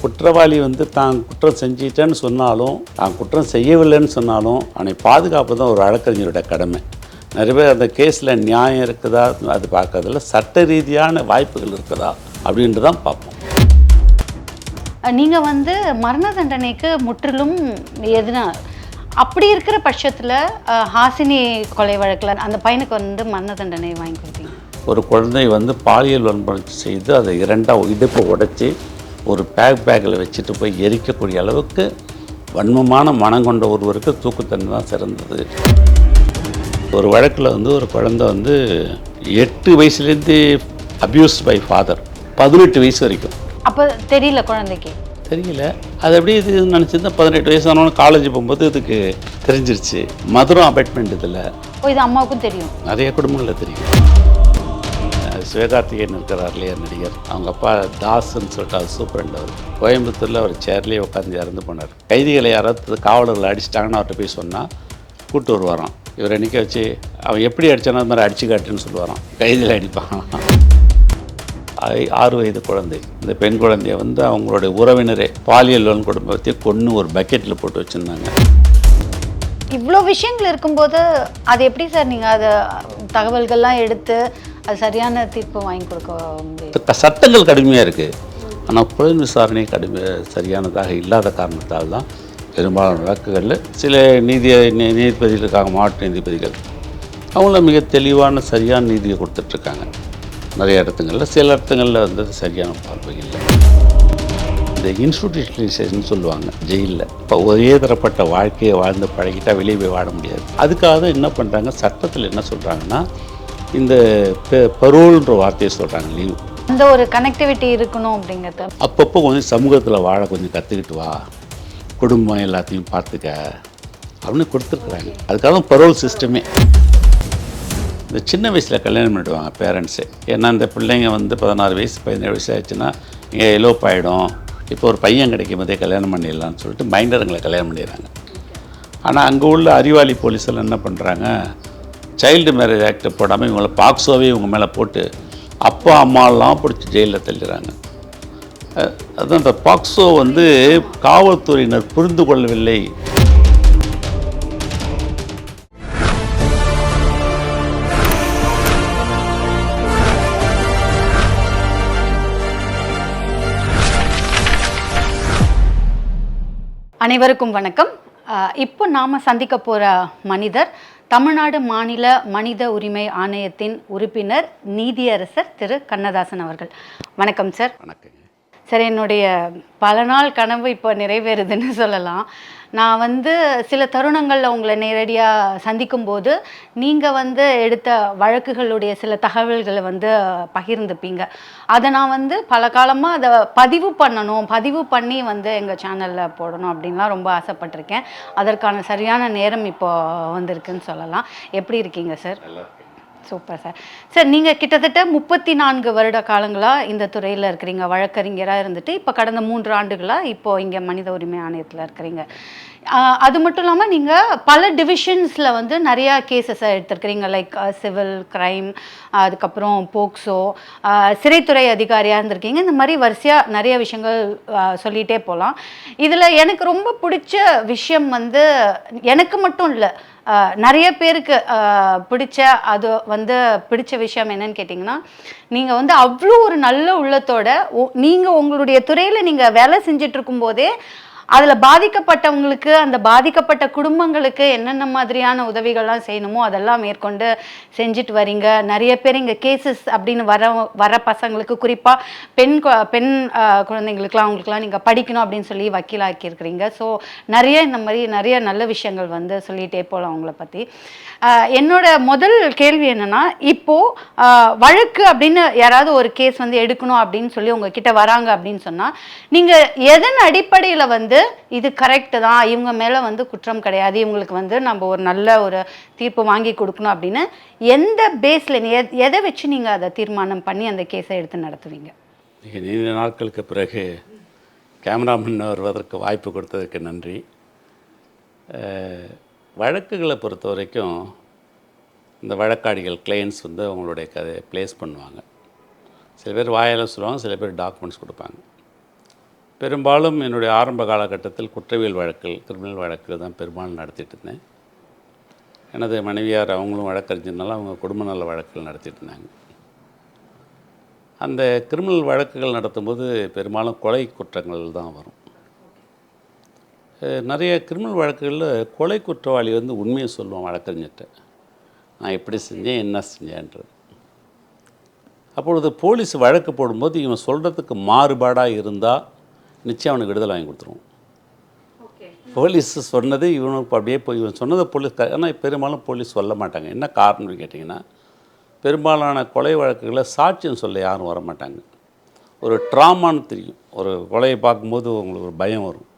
குற்றவாளி வந்து தான் குற்றம் செஞ்சிட்டேன்னு சொன்னாலும் தான் குற்றம் செய்யவில்லைன்னு சொன்னாலும் அவனை பாதுகாப்பு தான் ஒரு வழக்கறிஞரோட கடமை. நிறைய பேர் அந்த கேஸில் நியாயம் இருக்குதா அது பார்க்கறதில்ல, சட்ட ரீதியான வாய்ப்புகள் இருக்குதா அப்படின்ட்டு தான் பார்ப்போம். நீங்கள் வந்து மரண தண்டனைக்கு முற்றிலும் எதுனா அப்படி இருக்கிற பட்சத்தில் ஹாசினி கொலை வழக்கில் அந்த பையனுக்கு வந்து மரண தண்டனை வாங்கி கொடுத்தீங்க. ஒரு குழந்தை வந்து பாலியல் வன்முறை செய்து அதை இரண்டாக இடுப்பை உடைச்சி ஒரு பேக்கில் வச்சுட்டு போய் எரிக்கக்கூடிய அளவுக்கு வன்மமான மனம் கொண்ட ஒருவருக்கு தூக்குத்தண்டனை தான் சிறந்தது. ஒரு வழக்கில் வந்து ஒரு குழந்தை வந்து 8 வயசுலேருந்து அப்யூஸ் பை ஃபாதர் 18 வயசு வரைக்கும். அப்போ தெரியல, குழந்தைக்கு தெரியல. அது எப்படி இது நினச்சிருந்தா 18 வயசு ஆனவொன்னு காலேஜ் போகும்போது இதுக்கு தெரிஞ்சிருச்சு. மதுரம் அபார்ட்மெண்ட் இதில் இது அம்மாவுக்கும் தெரியும், நிறைய குடும்பங்களில் தெரியும். சிவகார்த்திகேயன் இருக்கிறார் இல்லையா நடிகர், அவங்க அப்பா தாஸ்ன்னு சொல்லிட்டு அது சூப்பரண்ட். அவர் கோயம்புத்தூரில் அவர் சேர்லேயே உட்காந்து இறந்து போனார். கைதிகளை யாராவது காவலர்களை அடிச்சிட்டாங்கன்னு அவர்கிட்ட போய் சொன்னால் கூப்பிட்டு வருவாராம். இவரை நிற்க வச்சு அவன் எப்படி அடித்தானோ அது மாதிரி அடிச்சு காட்டுன்னு சொல்லுவாராம். கைதியில் அடிப்பான். 6 வயது குழந்தை. இந்த பெண் குழந்தைய வந்து அவங்களுடைய உறவினரே பாலியல் வன்கொடுமையை கொன்று ஒரு பக்கெட்டில் போட்டு வச்சுருந்தாங்க. இவ்வளோ விஷயங்கள் இருக்கும்போது அது எப்படி சார் நீங்கள் அதை தகவல்கள்லாம் எடுத்து அது சரியான தீர்ப்பு வாங்கி கொடுக்க? சட்டங்கள் கடுமையாக இருக்குது, ஆனால் புலன் விசாரணை சரியானதாக இல்லாத காரணத்தால் தான் பெரும்பாலான வழக்குகளில் சில நீதிபதிகள் இருக்காங்க, மாவட்ட நீதிபதிகள், அவங்கள மிக தெளிவான சரியான நீதியை கொடுத்துட்ருக்காங்க. நிறைய இடத்துங்களில் சில இடத்துங்களில் வந்து சரியான பார்வை இல்லை. இந்த இன்ஸ்டிடியூஷனலைசேஷன் சொல்லுவாங்க ஜெயிலில். இப்போ ஒரே தரப்பட்ட வாழ்க்கையை வாழ்ந்து பழகிட்டால் வெளியே போய் வாழ முடியாது. அதுக்காக என்ன பண்ணுறாங்க, சட்டத்தில் என்ன சொல்கிறாங்கன்னா இந்த பரோல்ன்ற வார்த்தையை சொல்கிறாங்க, லீவ். அந்த ஒரு கனெக்டிவிட்டி இருக்கணும் அப்படிங்கிறது. அப்பப்போ கொஞ்சம் சமூகத்தில் வாழ கொஞ்சம் கற்றுக்கிட்டு வா, குடும்பம் எல்லாத்தையும் பார்த்துக்க அப்படின்னு கொடுத்துருக்குறாங்க. அதுக்காக தான் பரோல் சிஸ்டமே. இந்த சின்ன வயசில் கல்யாணம் பண்ணிடுவாங்க பேரண்ட்ஸு. ஏன்னா இந்த பிள்ளைங்க வந்து 16 வயசு 17 வயசு ஆச்சுன்னா இங்கே எலோப் ஆகிடும், இப்போ ஒரு பையன் கிடைக்கும் போதே கல்யாணம் பண்ணிடலான்னு சொல்லிட்டு மைண்டருங்களை கல்யாணம் பண்ணிடுறாங்க. ஆனால் அங்கே உள்ள அறிவாளி போலீஸில் என்ன பண்ணுறாங்க, சைல்டு மேரேஜ் ஆக்டை போடாமல் இவங்களை பாக்ஸோவே இவங்க மேலே போட்டு அப்பா அம்மாலாம் பிடிச்சி ஜெயிலில் தள்ளிடுறாங்க. அதுதான் இந்த பாக்ஸோ வந்து காவல்துறையினர் புரிந்து கொள்ளவில்லை. அனைவருக்கும் வணக்கம். இப்போ நாம் சந்திக்க போகிற மனிதர் தமிழ்நாடு மாநில மனித உரிமை ஆணையத்தின் உறுப்பினர் நீதியரசர் திரு கண்ணதாசன் அவர்கள். வணக்கம் சார். வணக்கம் சார். என்னுடைய பல நாள் கனவு இப்போ நிறைவேறுதுன்னு சொல்லலாம். நான் வந்து சில தருணங்களில் உங்களை நேரடியாக சந்திக்கும்போது நீங்கள் வந்து எடுத்த வழக்குகளுடைய சில தகவல்களை வந்து பகிர்ந்துப்பீங்க. அதை நான் வந்து பல காலமாக அதை பதிவு பண்ணி வந்து எங்கள் சேனலில் போடணும் அப்படின்லாம் ரொம்ப ஆசைப்பட்டிருக்கேன். அதற்கான சரியான நேரம் இப்போ வந்திருக்குன்னு சொல்லலாம். எப்படி இருக்கீங்க சார்? Super sir. சார், நீங்கள் கிட்டத்தட்ட 34 வருட காலங்களாக இந்த துறையில் இருக்கிறீங்க, வழக்கறிஞராக இருந்துட்டு இப்போ கடந்த 3 ஆண்டுகளாக இப்போது இங்கே மனித உரிமை ஆணையத்தில் இருக்கிறீங்க. அது மட்டும் இல்லாமல் நீங்கள் பல டிவிஷன்ஸில் வந்து நிறையா கேசஸை எடுத்துருக்கிறீங்க, லைக் சிவில் க்ரைம், அதுக்கப்புறம் போக்சோ, சிறைத்துறை அதிகாரியாக இருந்திருக்கீங்க. இந்த மாதிரி வரிசையாக நிறைய விஷயங்கள் சொல்லிகிட்டே போகலாம். இதில் எனக்கு ரொம்ப பிடிச்ச விஷயம் வந்து, எனக்கு மட்டும் இல்லை நிறைய பேருக்கு பிடிச்ச விஷயம் என்னன்னு கேட்டிங்கன்னா, நீங்கள் வந்து அவ்வளோ ஒரு நல்ல உள்ளத்தோட நீங்கள் உங்களுடைய துறையில் நீங்கள் வேலை செஞ்சிட்ருக்கும் போதே அதில் பாதிக்கப்பட்டவங்களுக்கு, அந்த பாதிக்கப்பட்ட குடும்பங்களுக்கு என்னென்ன மாதிரியான உதவிகள்லாம் செய்யணுமோ அதெல்லாம் மேற்கொண்டு செஞ்சுட்டு வரீங்க. நிறைய பேர் இங்கே கேசஸ் அப்படின்னு வர பசங்களுக்கு, குறிப்பாக பெண் குழந்தைங்களுக்குலாம் அவங்களுக்குலாம் நீங்கள் படிக்கணும் அப்படின்னு சொல்லி வக்கீலாக்கியிருக்கிறீங்க. ஸோ இந்த மாதிரி நிறைய நல்ல விஷயங்கள் வந்து சொல்லிகிட்டே போகலாம் உங்களை பற்றி. என்னோட முதல் கேள்வி என்னென்னா, இப்போது வழக்கு அப்படின்னு யாராவது ஒரு கேஸ் வந்து எடுக்கணும் அப்படின்னு சொல்லி உங்ககிட்ட வராங்க அப்படின்னு சொன்னால், நீங்கள் எதன் அடிப்படையில் வந்து இது கரெக்டு தான், இவங்க மேலே வந்து குற்றம் கிடையாது, இவங்களுக்கு வந்து நம்ம ஒரு நல்ல ஒரு தீர்ப்பு வாங்கி கொடுக்கணும் அப்படின்னு எந்த பேஸில் எதை வச்சு நீங்கள் அதை தீர்மானம் பண்ணி அந்த கேஸை எடுத்து நடத்துவீங்க? நீண்ட நாட்களுக்கு பிறகு கேமராமேன் வருவதற்கு வாய்ப்பு கொடுத்ததுக்கு நன்றி. வழக்குகளை பொறுத்த வரைக்கும் இந்த வழக்காடிகள் கிளையன்ட்ஸ் வந்து அவங்களுடைய கதையை ப்ளேஸ் பண்ணுவாங்க. சில பேர் வாயால் சொல்லுவாங்க, சில பேர் டாக்குமெண்ட்ஸ் கொடுப்பாங்க. பெரும்பாலும் என்னுடைய ஆரம்ப காலகட்டத்தில் குற்றவியல் வழக்குகள், கிரிமினல் வழக்குகள் தான் பெரும்பாலும் நடத்திட்டு இருந்தேன். எனது மனைவியார் அவங்களும் வழக்கறிஞர்னால அவங்க குடும்ப நல வழக்குகள் நடத்திட்டு இருந்தாங்க. அந்த கிரிமினல் வழக்குகள் நடத்தும்போது பெரும்பாலும் கொலை குற்றங்கள் தான் வரும். நிறைய கிரிமினல் வழக்குகளில் கொலை குற்றவாளி வந்து உண்மையை சொல்லுவான் வழக்கறிஞர்கிட்ட. நான் எப்படி செஞ்சேன், என்ன செஞ்சேன்றது. அப்பொழுது போலீஸ் வழக்கு போடும்போது இவன் சொல்கிறதுக்கு மாறுபாடாக இருந்தால் நிச்சயம் அவனுக்கு விடுதலை வாங்கி கொடுத்துருவோம். போலீஸ் சொன்னது இவனுக்கு அப்படியே போய் இவன் சொன்னதை போலீஸ், ஆனால் பெரும்பாலும் போலீஸ் சொல்ல மாட்டாங்க. என்ன காரணம்னு கேட்டிங்கன்னா, பெரும்பாலான கொலை வழக்குகளில் சாட்சியம் சொல்ல யாரும் வரமாட்டாங்க. ஒரு ட்ராமான்னு தெரியும். ஒரு கொலையை பார்க்கும்போது உங்களுக்கு ஒரு பயம் வரும்,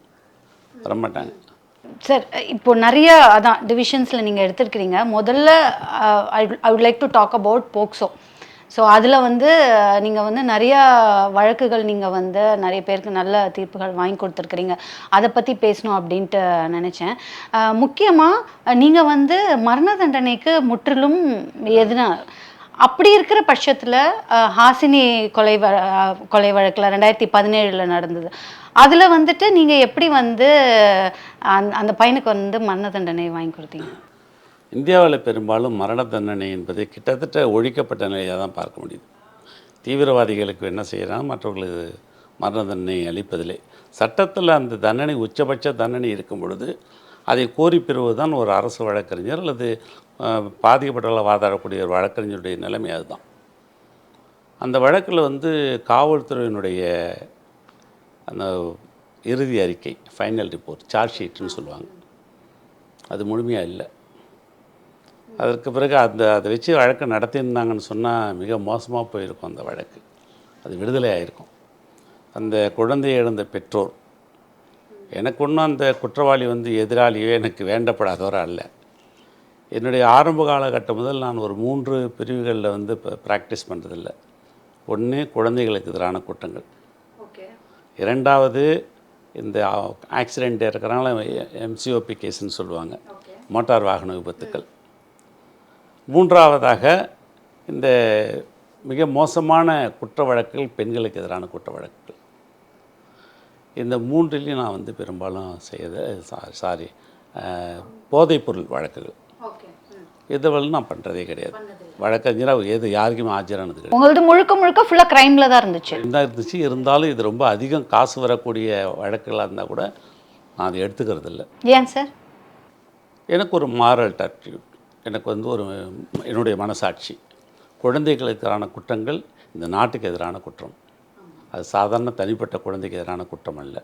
வரமாட்டாங்க. சார், இப்போ நிறைய அதான் டிவிஷன்ஸில் நீங்கள் எடுத்துருக்கிறீங்க. முதல்ல I would like to talk about POCSO. So அதில் வந்து நீங்கள் வந்து நிறையா வழக்குகள் நீங்கள் வந்து நிறைய பேருக்கு நல்ல தீர்ப்புகள் வாங்கி கொடுத்துருக்குறீங்க. அதை பற்றி பேசணும் அப்படின்ட்டு நினச்சேன். முக்கியமாக நீங்கள் வந்து மரண தண்டனைக்கு முற்றிலும் எதுனா அப்படி இருக்கிற பட்சத்தில் ஹாசினி கொலை வழக்கில் 2017 நடந்தது. அதில் வந்துட்டு நீங்கள் எப்படி வந்து அந்த பையனுக்கு வந்து மரண தண்டனை வாங்கி கொடுத்தீங்க? இந்தியாவில் பெரும்பாலும் மரண தண்டனை என்பது கிட்டத்தட்ட ஒழிக்கப்பட்ட நிலையாக தான் பார்க்க முடியுது. தீவிரவாதிகளுக்கு என்ன செய்கிறாங்க, மற்றவர்களுக்கு மரண தண்டனை அளிப்பதில்லை. சட்டத்தில் அந்த தண்டனை உச்சபட்ச தண்டனை இருக்கும் பொழுது அதை கோரி பெறுவது தான் ஒரு அரசு வழக்கறிஞர் அல்லது பாதிக்கப்பட்டவர்களை வாதாடக்கூடிய ஒரு வழக்கறிஞருடைய நிலைமை அதுதான். அந்த வழக்கில் வந்து காவல்துறையினுடைய அந்த இறுதி அறிக்கை, ஃபைனல் ரிப்போர்ட், சார்ஜ் ஷீட்டுன்னு சொல்லுவாங்க, அது முழுமையாக இல்லை. அதற்கு பிறகு அதை வச்சு வழக்கு நடத்தியிருந்தாங்கன்னு சொன்னால் மிக மோசமாக போயிருக்கும் அந்த வழக்கு. அது விடுதலை ஆகிருக்கும். அந்த குழந்தையை இழந்த பெற்றோர், எனக்கு ஒன்றும் அந்த குற்றவாளி வந்து எதிராளியோ எனக்கு வேண்டப்படாதவரோ அல்ல. என்னுடைய ஆரம்ப காலகட்டம் முதல் நான் ஒரு 3 பிரிவுகளில் வந்து இப்போ ப்ராக்டிஸ் பண்ணுறதில்ல. ஒன்று, குழந்தைகளுக்கு எதிரான குற்றங்கள். இரண்டாவது, இந்த ஆக்சிடெண்ட் இருக்கிறனால எம்சிஓபி கேஸ்ன்னு சொல்லுவாங்க, மோட்டார் வாகன விபத்துக்கள். மூன்றாவதாக இந்த மிக மோசமான குற்ற வழக்குகள், பெண்களுக்கு எதிரான குற்ற வழக்குகள். இந்த 3லையும் நான் வந்து பெரும்பாலும் போதைப்பொருள் வழக்குகள் இதெல்லாம் நான் பண்ணுறதே கிடையாது. வழக்கறிஞராக யாருக்குமே ஆஜரானது கிடையாது. உங்களது முழுக்க ஃபுல்லாக க்ரைமில் தான் இருந்துச்சு. இருந்தாலும் இது ரொம்ப அதிகம் காசு வரக்கூடிய வழக்குகளாக இருந்தால் கூட நான் அதை எடுத்துக்கிறது இல்லை. ஏன் சார்? எனக்கு ஒரு மாரல் ஆட்டிட்யூட், எனக்கு வந்து ஒரு என்னுடைய மனசாட்சி. குழந்தைகளுக்கு எதிரான குற்றங்கள் இந்த நாட்டுக்கு எதிரான குற்றம். அது சாதாரண தனிப்பட்ட குழந்தைக்கு எதிரான குற்றம் அல்ல.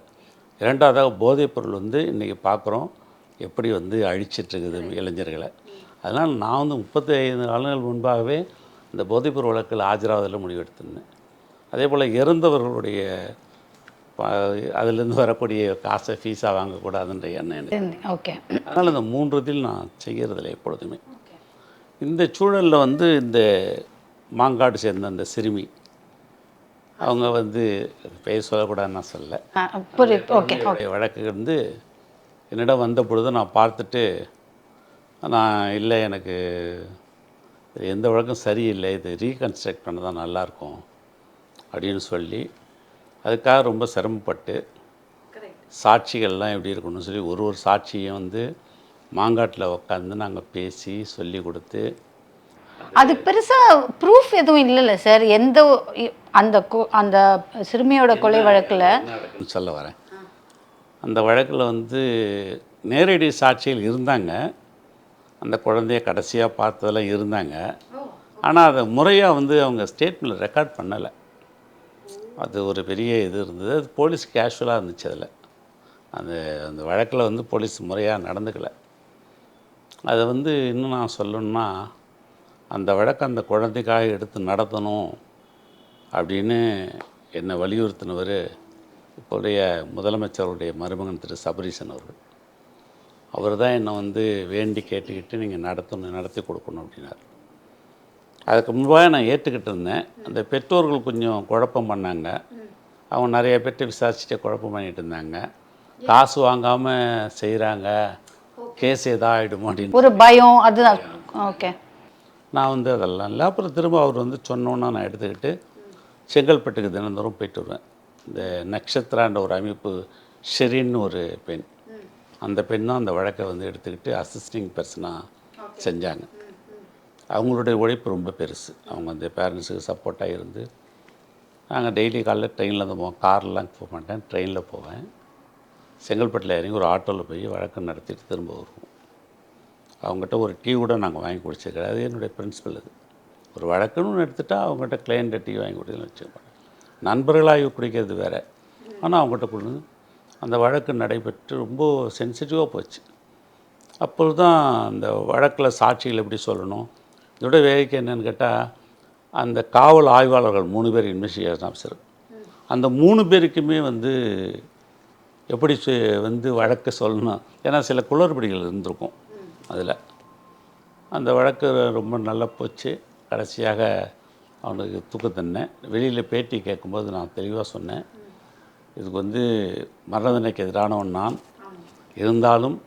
இரண்டாவதாக போதைப்பொருள் வந்து இன்றைக்கி பார்க்குறோம் எப்படி வந்து அழிச்சிட்ருக்குது இளைஞர்களை. அதனால் நான் வந்து 35 ஆண்டுகள் முன்பாகவே இந்த போதைப்பொருள் வழக்கில் ஆஜராவதில் முடிவெடுத்திருந்தேன். அதே போல் இறந்தவர்களுடைய அதிலிருந்து வரக்கூடிய காசை ஃபீஸாக வாங்கக்கூடாதுன்ற எண்ணம் எனக்கு. ஓகே. அதனால் இந்த 3 இதில் நான் செய்கிறதில்லை எப்பொழுதுமே. இந்த சூழலில் வந்து இந்த மாங்காடு சேர்ந்த அந்த சிறுமி, அவங்க வந்து பெயர் சொல்லக்கூடாதுன்னு நான் சொல்ல, வழக்கு வந்து என்னிடம் வந்த பொழுது நான் பார்த்துட்டு, நான் இல்லை, எனக்கு எந்த வழக்கம் சரியில்லை, இது ரீகன்ஸ்ட்ரக்ட் பண்ண தான் நல்லாயிருக்கும் அப்படின்னு சொல்லி அதுக்காக ரொம்ப சிரமப்பட்டு சாட்சிகள்லாம் எப்படி இருக்கணும்னு சொல்லி ஒரு சாட்சியும் வந்து மாங்காட்டில் உட்காந்து நாங்கள் பேசி சொல்லி கொடுத்து. அதுக்கு பெருசாக ப்ரூஃப் எதுவும் இல்லைல்ல சார்? எந்த அந்த சிறுமியோட கொலை வழக்கில் சொல்ல வரேன். அந்த வழக்கில் வந்து நேரடி சாட்சிகள் இருந்தாங்க, அந்த குழந்தைய கடைசியாக பார்த்ததெல்லாம் இருந்தாங்க. ஆனால் அதை முறையாக வந்து அவங்க ஸ்டேட்மெண்ட்டில் ரெக்கார்ட் பண்ணலை. அது ஒரு பெரிய இது இருந்தது. அது போலீஸ் கேஷுவலாக இருந்துச்சு. அதில் அந்த வழக்கில் வந்து போலீஸ் முறையாக நடந்துக்கலை. அதை வந்து இன்னும் நான் சொல்லணுன்னா, அந்த வழக்கை அந்த குழந்தைக்காக எடுத்து நடத்தணும் அப்படின்னு என்னை வலியுறுத்தினவர் இப்போதைய முதலமைச்சருடைய மருமகன் திரு சபரீசன் அவர்கள். அவர் தான் என்னை வந்து வேண்டி கேட்டுக்கிட்டு நீங்கள் நடத்தி கொடுக்கணும் அப்படின்னார். அதுக்கு முன்பாக நான் ஏற்றுக்கிட்டு இருந்தேன். அந்த பெற்றோர்கள் கொஞ்சம் குழப்பம் பண்ணாங்க. அவங்க நிறைய பேர்ட்டு விசாரிச்சுட்டே குழப்பம் பண்ணிகிட்டு இருந்தாங்க. காசு வாங்காமல் செய்கிறாங்க, கேஸ் எதாவது ஆகிடுமோ அப்படின்னு ஒரு பயம். அதுதான். ஓகே. நான் வந்து அதெல்லாம் இல்லை. அப்புறம் திரும்ப அவர் வந்து சொன்னோன்னா நான் எடுத்துக்கிட்டு செங்கல்பட்டுக்கு தினந்தோறும் போயிட்டு வருவேன். இந்த நட்சத்திரான்ற ஒரு அமைப்பு ஷெரின்னு ஒரு பெண், அந்த பெண் தான் அந்த வழக்கை வந்து எடுத்துக்கிட்டு அசிஸ்டிங் பர்சனாக செஞ்சாங்க. அவங்களுடைய உழைப்பு ரொம்ப பெருசு. அவங்க அந்த பேரண்ட்ஸுக்கு சப்போர்ட்டாக இருந்து நாங்கள் டெய்லி காலைல ட்ரெயினில் தான் போவோம். கார்லாம் போக மாட்டேன், ட்ரெயினில் போவேன். செங்கல்பட்டில் இறங்கி ஒரு ஆட்டோவில் போய் வழக்கு நடத்திட்டு திரும்ப வருவோம். அவங்ககிட்ட ஒரு டீ கூட நாங்கள் வாங்கி குடிச்சது கிடையாது. அது என்னுடைய பிரின்சிபல். அது ஒரு வழக்குன்னு எடுத்துட்டா அவங்ககிட்ட கிளைண்ட்டை டீ வாங்கி குடிக்கணும்னு வச்சுக்கோங்க. நண்பர்களாக குடிக்கிறது வேறு. ஆனால் அவங்ககிட்ட கொண்டு அந்த வழக்கு நடைபெற்று ரொம்ப சென்சிட்டிவாக போச்சு. அப்பொழுது தான் அந்த வழக்கில் சாட்சிகள் எப்படி சொல்லணும். இதோட வேடிக்கை என்னென்னு கேட்டால், அந்த காவல் ஆய்வாளர்கள் 3 பேர் இன்வெஸ்டிகேஷன் ஆஃபீஸர், அந்த 3 பேருக்குமே வந்து எப்படி வந்து வழக்கு சொல்லணும். ஏன்னா சில குளறுபடிகள் இருந்திருக்கும் அதில். அந்த வழக்கு ரொம்ப நல்லா போச்சு. கடைசியாக அவனுக்கு தூக்கு தண்டனை. வெளியில் பேட்டி கேட்கும்போது நான் தெளிவாக சொன்னேன், இதுக்கு வந்து மரண தண்டனைக்கு எதிரானவன் நான். இருந்தாலும்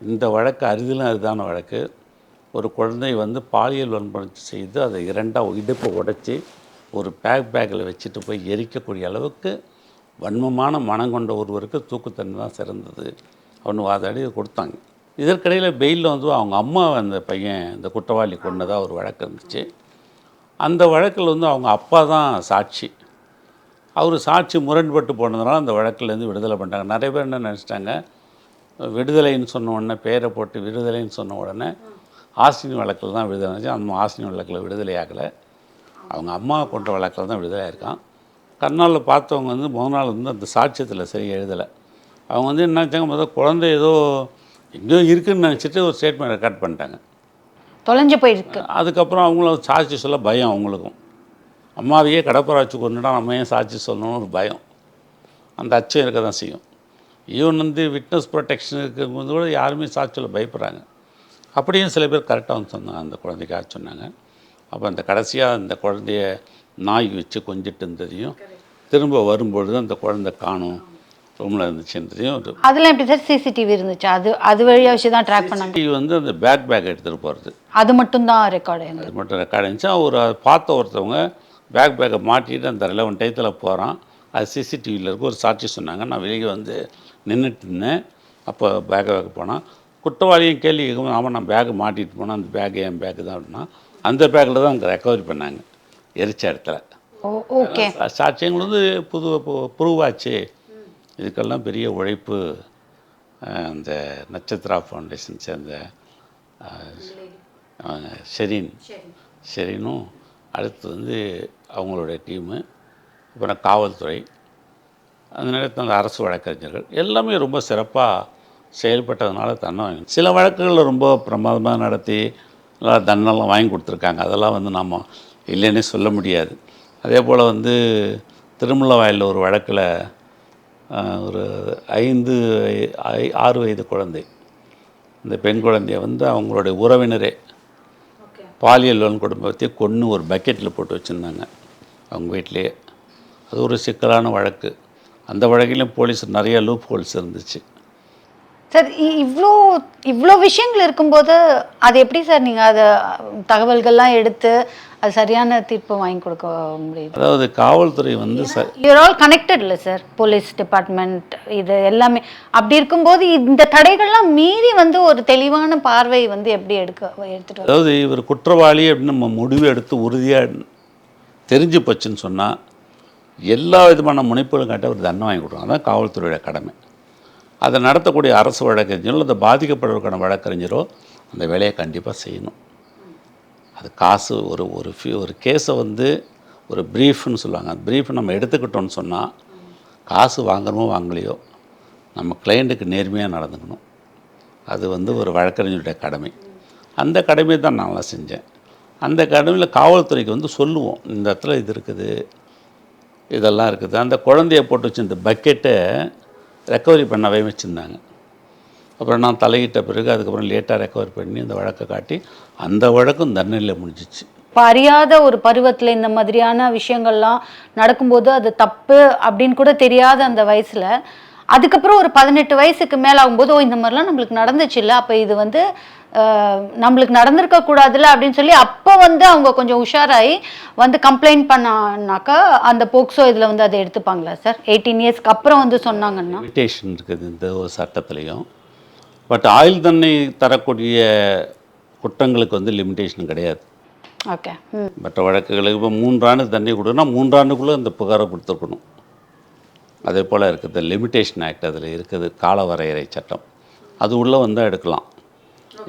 இந்த வழக்கு அரிதிலும் அரிதான வழக்கு. ஒரு குழந்தை வந்து பாலியல் வன்முறை செய்து அதை 2ஆக இடுப்பை உடைச்சி ஒரு பேக்கில் வச்சுட்டு போய் எரிக்கக்கூடிய அளவுக்கு வன்மமான மனம் கொண்ட ஒருவருக்கு தூக்குத்தண்டனை தான் சிறந்தது அவனு வாதாடி கொடுத்தாங்க. இதற்கிடையில் பெயிலில் வந்து அவங்க அம்மா அந்த பையன் இந்த குற்றவாளி கொண்டதாக ஒரு வழக்கு இருந்துச்சு. அந்த வழக்கில் வந்து அவங்க அப்பா தான் சாட்சி. அவர் சாட்சி முரண்பட்டு போனதுனால அந்த வழக்கிலேருந்து விடுதலை பண்ணிட்டாங்க. நிறைய பேர் என்ன நினச்சிட்டாங்க, விடுதலைன்னு சொன்ன உடனே பேரை போட்டு விடுதலைன்னு சொன்ன உடனே ஆசினி வழக்கில் தான் விடுதலை இருந்துச்சு. அந்த ஆசினி வழக்கில் விடுதலை ஆகலை. அவங்க அம்மா கொண்ட வழக்கில் தான் விடுதலை ஆயிருக்கான். கண்ணால் பார்த்தவங்க வந்து முதல் நாள் வந்து அந்த சாட்சியத்தில் சரி எழுதலை. அவங்க வந்து என்ன நினச்சாங்க, முதல்ல குழந்தை ஏதோ எங்கேயோ இருக்குதுன்னு நினச்சிட்டு ஒரு ஸ்டேட்மெண்ட் ரெக்கார்ட் பண்ணிட்டாங்க. தொலைஞ்சு போயிருக்கு. அதுக்கப்புறம் அவங்கள சாட்சி சொல்ல பயம். அவங்களுக்கும் அம்மாவையே கடப்பராச்சு கொண்டுட்டா நம்ம ஏன் சாட்சி சொல்லணும்னு ஒரு பயம், அந்த அச்சம் இருக்க தான் செய்யும். ஈவன் வந்து விட்னஸ் ப்ரொடெக்ஷன் இருக்கும்போது கூட யாருமே சாட்சி சொல்ல பயப்படுறாங்க. அப்படியும் சில பேர் கரெக்டாக வந்து சொன்னாங்க, அந்த குழந்தைக்காக சொன்னாங்க. அப்போ அந்த கடைசியாக அந்த குழந்தைய நாய் வச்சு கொஞ்சிட்டு இருந்ததையும் திரும்ப வரும்பொழுது அந்த குழந்தை காணும் ரூமில் இருந்துச்சுன்றதையும் அதெல்லாம் எப்படி சார் சிசிடிவி இருந்துச்சு? அது வழியாக வச்சு தான் ட்ராக் பண்ணாங்க. சிசிடிவி வந்து அந்த பேக் எடுத்துகிட்டு போகிறது அது மட்டும்தான் ரெக்கார்டு. அது மட்டும் ரெக்கார்டு இருந்துச்சு. ஒரு பார்த்த ஒருத்தவங்க பேக்கை மாட்டிட்டு அந்த 11 டயத்தில் போகிறான். அது சிசிடிவியில் இருக்க ஒரு சாட்சி சொன்னாங்க. நான் வெளியே வந்து நின்றுட்டு இருந்தேன். அப்போ பேக்கை போனால் குற்றவாளியும் கேள்வி கேட்கும்போது, ஆமாம் நான் பேக்கை மாட்டிட்டு போனேன், அந்த பேக் என் பேக்கு தான் அப்படின்னா அந்த பேக்கில் தான் அங்கே ரெக்கவரி பண்ணாங்க எரிச்ச இடத்துல. ஓகே, சாட்சியங்கள் வந்து ப்ரூவாச்சு. இதுக்கெல்லாம் பெரிய உழைப்பு அந்த நட்சத்திரா ஃபவுண்டேஷன் சேர்ந்த ஷெரீனும், அடுத்து வந்து அவங்களுடைய டீமு, அப்புறம் காவல்துறை, அந்த நேரத்தில் அந்த அரசு வழக்கறிஞர்கள் எல்லாமே ரொம்ப சிறப்பாக செயல்பட்டதுனால தண்டனை வாங்கி. சில வழக்குகளில் ரொம்ப பிரமாதமாக நடத்தி நல்லா தண்டனைலாம் வாங்கி கொடுத்துருக்காங்க. அதெல்லாம் வந்து நம்ம இல்லைன்னே சொல்ல முடியாது. அதே போல் வந்து திருமலவாயில் ஒரு வழக்கில் ஒரு 6 வயது குழந்தை, இந்த பெண் குழந்தைய வந்து அவங்களுடைய உறவினரே பாலியல் வன்கொடுமையை கொன்று ஒரு பக்கெட்டில் போட்டு வச்சுருந்தாங்க அவங்க வீட்டிலேயே. அது ஒரு சிக்கலான வழக்கு. அந்த வழக்கிலும் போலீஸ் நிறைய லூப் ஹோல்ஸ் இருந்துச்சு. சார் இவ்வளோ விஷயங்கள் இருக்கும்போது அது எப்படி சார் நீங்கள் அதை தகவல்கள்லாம் எடுத்து அது சரியான தீர்ப்பு வாங்கி கொடுக்க முடியுது? அதாவது காவல்துறை வந்து யூஆர் ஆல் கனெக்டட் இல்லை சார், போலீஸ் டிபார்ட்மெண்ட் இது எல்லாமே. அப்படி இருக்கும்போது இந்த தடைகள்லாம் மீறி வந்து ஒரு தெளிவான பார்வை வந்து எப்படி எடுத்துகிட்டு, அதாவது இவர் குற்றவாளி அப்படின்னு நம்ம முடிவு எடுத்து உறுதியாக தெரிஞ்சு போச்சுன்னு சொன்னால் எல்லா விதமான முனைப்புகளும் காட்ட ஒரு தண்டனை வாங்கி கொடுக்கணும். அதான் காவல்துறையோட கடமை. அதை நடத்தக்கூடிய அரசு வழக்கறிஞரோ அந்த பாதிக்கப்படுவதற்கான வழக்கறிஞரோ அந்த வேலையை கண்டிப்பாக செய்யணும். அது காசு ஒரு கேஸை வந்து ஒரு ப்ரீஃப்னு சொல்லுவாங்க. அந்த ப்ரீஃப் நம்ம எடுத்துக்கிட்டோன்னு சொன்னால் காசு வாங்குறமோ வாங்கலையோ நம்ம கிளைண்ட்டுக்கு நேர்மையாக நடந்துக்கணும். அது வந்து ஒரு வழக்கறிஞருடைய கடமை. அந்த கடமையை தான் நான்லாம் செஞ்சேன். அந்த கடமையில் காவல்துறைக்கு வந்து சொல்லுவோம், இந்த இடத்துல இது இருக்குது, இதெல்லாம் இருக்குது. அந்த குழந்தைய போட்டு வச்சு இந்த பக்கெட்டை ரெக்கவரி பண்ணவே வச்சுருந்தாங்க. அப்புறம் நான் தலையிட்ட பிறகு அதுக்கப்புறம் லேட்டாக ரெக்கவரி பண்ணி அந்த வழக்கை காட்டி அந்த வழக்கும் தண்டனையில் முடிஞ்சிச்சு. இப்போ அறியாத ஒரு பருவத்தில் இந்த மாதிரியான விஷயங்கள்லாம் நடக்கும்போது அது தப்பு அப்படின்னு கூட தெரியாத அந்த வயசில், அதுக்கப்புறம் ஒரு 18 வயசுக்கு மேலே ஆகும்போது இந்த மாதிரிலாம் நம்மளுக்கு நடந்துச்சு இல்லை, அப்போ இது வந்து நம்மளுக்கு நடந்திருக்க கூடாதுல்ல அப்படின்னு சொல்லி அப்போ வந்து அவங்க கொஞ்சம் உஷாராகி வந்து கம்ப்ளைண்ட் பண்ணானாக்கா அந்த போக்சோ இதில் வந்து அதை எடுத்துப்பாங்களா சார்? 18 இயர்ஸ்க்கு அப்புறம் வந்து சொன்னாங்கன்னா லிமிட்டேஷன் இருக்குது இந்த ஒரு சட்டத்துலேயும். பட் ஆயுள் தண்டனை தரக்கூடிய குற்றங்களுக்கு வந்து லிமிட்டேஷன் கிடையாது. ஓகே. மற்ற வழக்குகளுக்கு இப்போ 3 ஆண்டு தண்டனை கொடுக்குன்னா 3 ஆண்டுக்குள்ளே இந்த புகாரை கொடுத்துருக்கணும். அதே போல் இருக்குது லிமிட்டேஷன் ஆக்ட், அதில் இருக்குது கால வரையறை சட்டம், அது உள்ளே வந்தால் எடுக்கலாம்.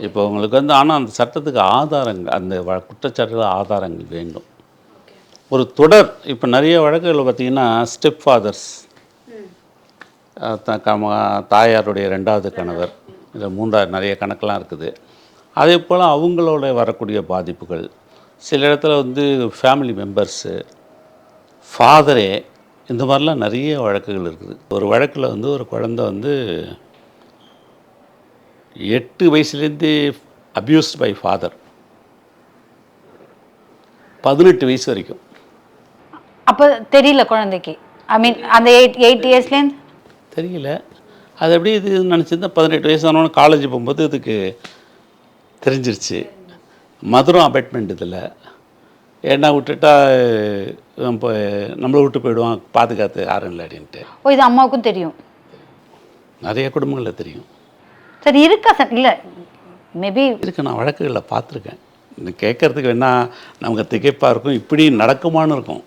இப்போ உங்களுக்கு வந்து ஆனால் அந்த சட்டத்துக்கு ஆதாரங்கள், அந்த குற்றச்சாட்டுகள் ஆதாரங்கள் வேண்டும். ஒரு தொடர் இப்போ நிறைய வழக்குகள் பார்த்திங்கன்னா ஸ்டெப் ஃபாதர்ஸ், தாயாருடைய 2வது கணவர், இதில் 3வது நிறைய கணக்கெலாம் இருக்குது. அதே போல் அவங்களோட வரக்கூடிய பாதிப்புகள், சில இடத்துல வந்து ஃபேமிலி மெம்பர்ஸு, ஃபாதரே, இந்த மாதிரிலாம் நிறைய வழக்குகள் இருக்குது. ஒரு வழக்கில் வந்து ஒரு குழந்தை வந்து 8 வயசுலேருந்து அப்யூஸ்ட் பை ஃபாதர், 18 வயசு வரைக்கும். அப்போ தெரியல குழந்தைக்கு, ஐ மீன் அந்த 8 இயர்ஸ்லேருந்து தெரியல. அது எப்படி இது நினச்சிருந்தா 18 வயசு ஆனவொன்னு காலேஜ் போகும்போது இதுக்கு தெரிஞ்சிருச்சு. மதுரம் அபேட்மெண்ட் இதில் ஏன்னா விட்டுட்டா இப்போ நம்மளை விட்டு போயிடுவான், பாதுகாத்து யாரும் இல்லை அப்படின்ட்டு. ஓ, இது அம்மாவுக்கும் தெரியும்? நிறைய குடும்பங்களில் தெரியும். சரி, இருக்கா சார்? இல்லை, மேபி இருக்கு. நான் வழக்குகளில் பார்த்துருக்கேன். இந்த கேட்குறதுக்கு வேணால் நமக்கு திகைப்பாக இருக்கும், இப்படி நடக்குமான்னு இருக்கும்.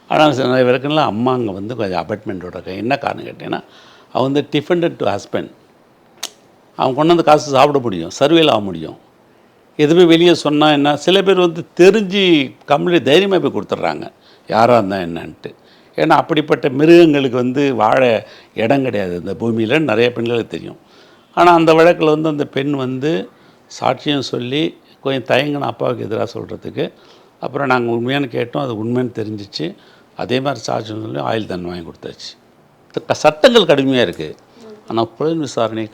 ஆனால் சில நிறைய வழக்குலாம் அம்மா அங்கே வந்து கொஞ்சம் அபார்ட்மெண்ட்டோட என்ன காரணம் கேட்டிங்கன்னா, அவன் வந்து டிஃபெண்டட் டு ஹஸ்பண்ட், அவன் கொண்டு வந்து காசு சாப்பிட முடியும், சர்வேல ஆக முடியும். எதுவுமே வெளியே சொன்னால் என்ன, சில பேர் வந்து தெரிஞ்சு கம்ப்ளீட் தைரியமாக போய் கொடுத்துட்றாங்க யாராக இருந்தால் என்னன்ட்டு. ஏன்னா அப்படிப்பட்ட மிருகங்களுக்கு வந்து வாழ இடம் கிடையாது இந்த பூமியில், நிறைய பெண்களுக்கு தெரியும். ஆனால் அந்த வழக்கில் வந்து அந்த பெண் வந்து சாட்சியம் சொல்லி கொஞ்சம் தயங்கின அப்பாவுக்கு எதிராக சொல்கிறதுக்கு, அப்புறம் நாங்கள் உண்மையான கேட்டோம், அது உண்மைன்னு தெரிஞ்சிச்சு. அதே மாதிரி சாட்சியம் சொல்லி ஆயுள் தண்டனை வாங்கி கொடுத்தாச்சு. சட்டங்கள் கடுமையாக இருக்குது, ஆனால் புலன் விசாரணை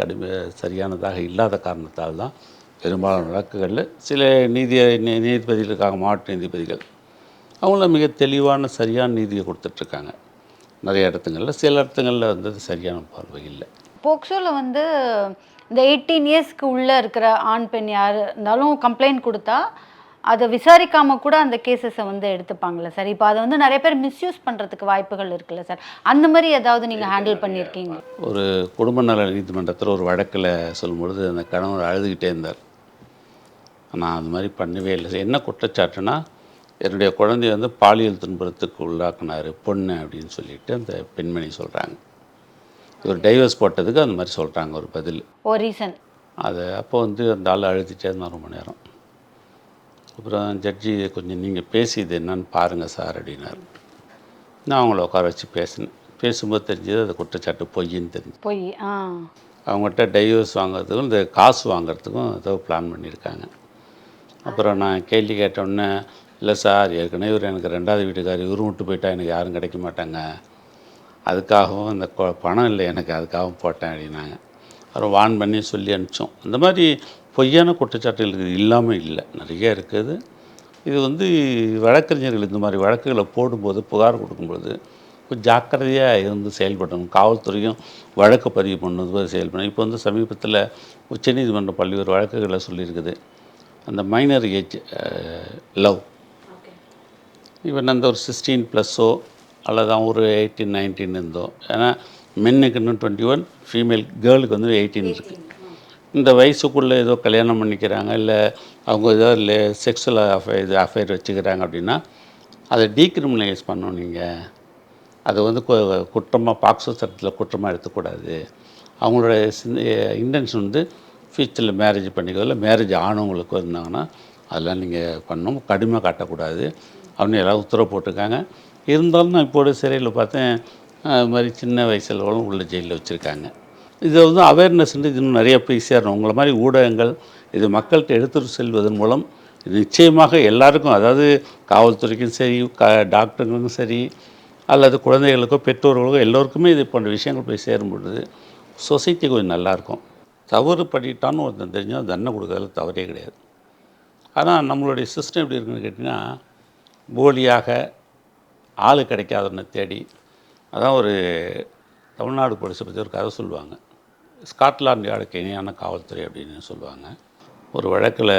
சரியானதாக இல்லாத காரணத்தால் தான் பெரும்பாலான வழக்குகளில் சில நீதிபதிகள் இருக்காங்க, மாவட்ட நீதிபதிகள், அவங்கள மிக தெளிவான சரியான நீதியை கொடுத்துட்ருக்காங்க நிறைய இடத்துங்களில். சில இடத்துங்களில் வந்து சரியான பார்வை இல்லை. போக்சோவில் வந்து இந்த 18 இயர்ஸ்க்கு உள்ளே இருக்கிற ஆண் பெண் யார் இருந்தாலும் கம்ப்ளைண்ட் கொடுத்தா அதை விசாரிக்காமல் கூட அந்த கேசஸை வந்து எடுத்துப்பாங்களே சார்? இப்போ அதை வந்து நிறைய பேர் மிஸ்யூஸ் பண்ணுறதுக்கு வாய்ப்புகள் இருக்குல்ல சார்? அந்த மாதிரி ஏதாவது நீங்கள் ஹேண்டில் பண்ணியிருக்கீங்க? ஒரு குடும்ப நல நீதிமன்றத்தில் ஒரு வழக்கில் சொல்லும்பொழுது அந்த கணவர் அழுதுகிட்டே இருந்தார். நான் அது மாதிரி பண்ணவே இல்லை. என்ன குற்றச்சாட்டுனா, என்னுடைய குழந்தைய வந்து பாலியல் துன்புறத்துக்கு உள்ளாக்குனார் பொண்ணு அப்படின்னு சொல்லிட்டு அந்த பெண்மணி சொல்கிறாங்க. ஒரு டைவர்ஸ் போட்டதுக்கு அந்த மாதிரி சொல்கிறாங்க ஒரு பதில், ஒரு ரீசன். அது அப்போ வந்து அந்த ஆள் அழுதுகிட்டே இருந்தால் ரொம்ப நேரம். அப்புறம் ஜட்ஜி கொஞ்சம் நீங்கள் பேசி இது என்னன்னு பாருங்கள் சார் அப்படின்னாரு. நான் அவங்கள உட்கார வச்சு பேசினேன். பேசும்போது தெரிஞ்சது அது குற்றச்சாட்டு பொய்ன்னு தெரிஞ்சு. பொய். அவங்ககிட்ட டைவர்ஸ் வாங்குறதுக்கும் இந்த காசு வாங்குறதுக்கும் ஏதோ பிளான் பண்ணியிருக்காங்க. அப்புறம் நான் கேள்வி கேட்டோன்னே, இல்லை சார், ஏற்கனவே இவர் எனக்கு 2வது வீட்டுக்கார், இவரும் விட்டு போயிட்டா எனக்கு யாரும் கிடைக்க மாட்டாங்க, அதுக்காகவும் இந்த பணம் இல்லை எனக்கு, அதுக்காகவும் போட்டேன் அப்படின்னாங்க. அப்புறம் வான் பண்ணி சொல்லி அனுப்பிச்சோம். இந்த மாதிரி பொய்யான குற்றச்சாட்டுகள் இருக்குது, இல்லாமல் இல்லை, நிறைய இருக்குது. இது வந்து வழக்கறிஞர்கள் இந்த மாதிரி வழக்குகளை போடும்போது, புகார் கொடுக்கும்போது கொஞ்சம் ஜாக்கிரதையாக இருந்து செயல்படணும். காவல்துறையும் வழக்கு பதிவு பண்ணுவது செயல்படணும். இப்போ வந்து சமீபத்தில் உச்சநீதிமன்றம் பல்வேறு வழக்குகளை சொல்லியிருக்குது. அந்த மைனர் ஏஜ் லவ், ஈவன் அந்த ஒரு 16+ அல்லது அவன் ஒரு 18, 19 இருந்தோ, ஏன்னா மென்னுக்கு இன்னும் 21, ஃபீமேல் கேர்ளுக்கு வந்து 18 இருக்குது. இந்த வயசுக்குள்ளே ஏதோ கல்யாணம் பண்ணிக்கிறாங்க, இல்லை அவங்க ஏதோ செக்ஸுவல் அஃபேர் வச்சுக்கிறாங்க அப்படின்னா அதை டீக்ரிமினலைஸ் பண்ணணும். நீங்கள் அதை வந்து குற்றமாக பாக்ஸோ சட்டத்தில் குற்றமாக எடுத்துக்கூடாது. அவங்களோட இன்டென்ஷன் வந்து ஃபியூச்சரில் மேரேஜ் பண்ணிக்கோ, இல்லை மேரேஜ் ஆனவங்களுக்கு இருந்தாங்கன்னா அதெல்லாம் நீங்கள் பண்ணணும், கடுமையாக காட்டக்கூடாது அப்படின்னு எல்லாம் உத்தரவு போட்டிருக்காங்க. இருந்தாலும் நான் இப்போது சிறையில் பார்த்தேன், அது மாதிரி சின்ன வயசில் உள்ள ஜெயிலில் வச்சுருக்காங்க. இதை வந்து அவேர்னஸ் இது இன்னும் நிறைய போய் சேரணும். உங்களை மாதிரி ஊடகங்கள் இது மக்கள்கிட்ட எடுத்துகிட்டு செல்வதன் மூலம் நிச்சயமாக எல்லாருக்கும், அதாவது காவல்துறைக்கும் சரி, டாக்டருங்களுக்கும் சரி, அல்லது குழந்தைகளுக்கோ பெற்றோர்களுக்கோ எல்லோருக்குமே இது போன்ற விஷயங்கள் போய் சேரும் பொழுது சொசைட்டி கொஞ்சம் நல்லாயிருக்கும். தவறு பண்ணிட்டான்னு ஒருத்தன் தெரிஞ்சால் தண்டனை கொடுக்கறதுல தவறே கிடையாது. ஆனால் நம்மளுடைய சிஸ்டம் எப்படி இருக்குன்னு கேட்டிங்கன்னா, போலியாக ஆள் கிடைக்காதவனை தேடி, அதான் ஒரு தமிழ்நாடு போலீஸை பற்றி ஒரு கதை சொல்லுவாங்க, ஸ்காட்லாண்ட் யார்டுக்கு இணையான காவல்துறை அப்படின்னு சொல்லுவாங்க. ஒரு வழக்கில்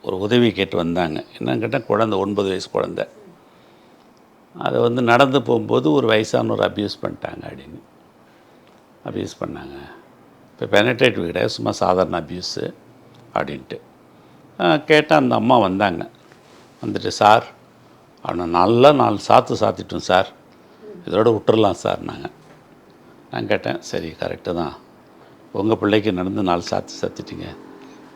ஒரு உதவி கேட்டு வந்தாங்க. என்னன்னு கேட்டால் குழந்தை 9 வயசு குழந்தை. அதை வந்து நடந்து போகும்போது ஒரு வயசானவர் அப்யூஸ் பண்ணிட்டாங்க அப்படின்னு அப்யூஸ் பண்ணாங்க. இப்போ பெனட்ரேட்டிவ் கிடையாது, சும்மா சாதாரண அப்யூஸு அப்படின்ட்டு கேட்டால் அந்த அம்மா வந்தாங்க. வந்துட்டு, சார் அவனை நல்லா 4 சாத்து சாத்திட்டோம் சார், இதோட விட்டுறலாம் சார். நான் கேட்டேன், சரி கரெக்டு தான், உங்கள் பிள்ளைக்கு நடந்து 4 சாத்து சாத்திட்டீங்க,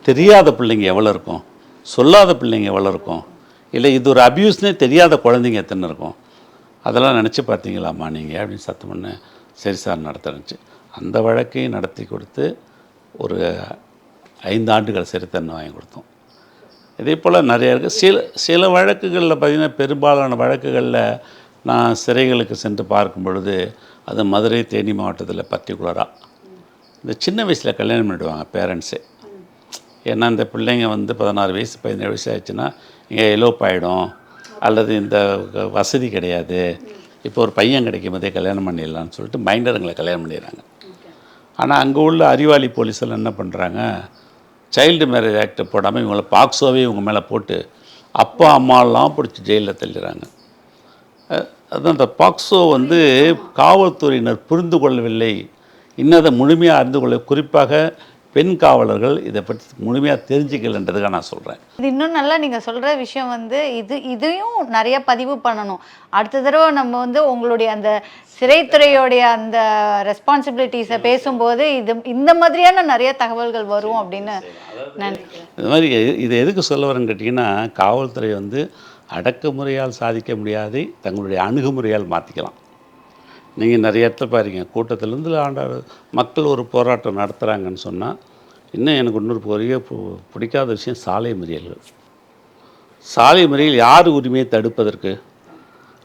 தெரியாத பிள்ளைங்க எவ்வளோ இருக்கும், சொல்லாத பிள்ளைங்க எவ்வளோ இருக்கும், இல்லை இது ஒரு அப்யூஸ்னே தெரியாத குழந்தைங்க எத்தனை இருக்கும், அதெல்லாம் நினச்சி பார்த்தீங்களாம்மா நீங்கள் அப்படின்னு சத்தம் பண்ண. சரி சார் நடத்துனுச்சு. அந்த வழக்கையும் நடத்தி கொடுத்து ஒரு 5 ஆண்டுகள் சிறை தண்டனை வாங்கி கொடுத்தோம். இதே போல் நிறைய இருக்குது. சில வழக்குகளில் பார்த்திங்கன்னா, பெரும்பாலான வழக்குகளில் நான் சிறைகளுக்கு சென்று பார்க்கும் பொழுது, அது மதுரை, தேனி மாவட்டத்தில் பர்டிகுலராக இந்த சின்ன வயசில் கல்யாணம் பண்ணிவிடுவாங்க பேரண்ட்ஸே. ஏன்னா இந்த பிள்ளைங்க வந்து 16 வயசு 17 வயசு ஆயிடுச்சுன்னா இங்கே எலோப் ஆகிடும், அல்லது இந்த வசதி கிடையாது, இப்போ ஒரு பையன் கிடைக்கும் போதே கல்யாணம் பண்ணிடலான்னு சொல்லிட்டு மைண்டருங்களை கல்யாணம் பண்ணிடுறாங்க. ஆனால் அங்கே உள்ள அறிவாளி போலீஸில் என்ன பண்ணுறாங்க, சைல்டு மேரேஜ் ஆக்டை போடாமல் இவங்கள பாக்ஸோவே இவங்க மேலே போட்டு அப்பா அம்மாலாம் பிடிச்சி ஜெயிலில் தள்ளிடுறாங்க. அதுதான் அந்த பாக்ஸோ வந்து காவல்துறையினர் புரிந்து கொள்ளவில்லை, இன்னதை முழுமையாக அறிந்து கொள்ள, குறிப்பாக பெண் காவலர்கள் இதை பற்றி முழுமையாக தெரிஞ்சுக்கலன்றதுக்காக நான் சொல்கிறேன். இது இன்னும் நல்லா நீங்கள் சொல்கிற விஷயம் வந்து இதையும் நிறைய பதிவு பண்ணணும். அடுத்த தடவை நம்ம வந்து உங்களுடைய அந்த சிறைத்துறையோடைய அந்த ரெஸ்பான்சிபிலிட்டிஸை பேசும்போது இந்த மாதிரியான நிறைய தகவல்கள் வரும் அப்படின்னு நினைக்கிறேன். இது மாதிரி இதை எதுக்கு சொல்ல வரேன்னு கேட்டிங்கன்னா, காவல்துறை வந்து அடக்குமுறையால் சாதிக்க முடியாதை தங்களுடைய அணுகுமுறையால் மாற்றிக்கலாம். நீங்கள் நிறைய இடத்துல பாருங்க, கூட்டத்திலேருந்து மக்கள் ஒரு போராட்டம் நடத்துகிறாங்கன்னு சொன்னால், இன்னும் எனக்கு இன்னொரு பெரிய பிடிக்காத விஷயம் சாலை மறியல்கள். சாலை மறியல் யார் உரிமையை தடுப்பதற்கு?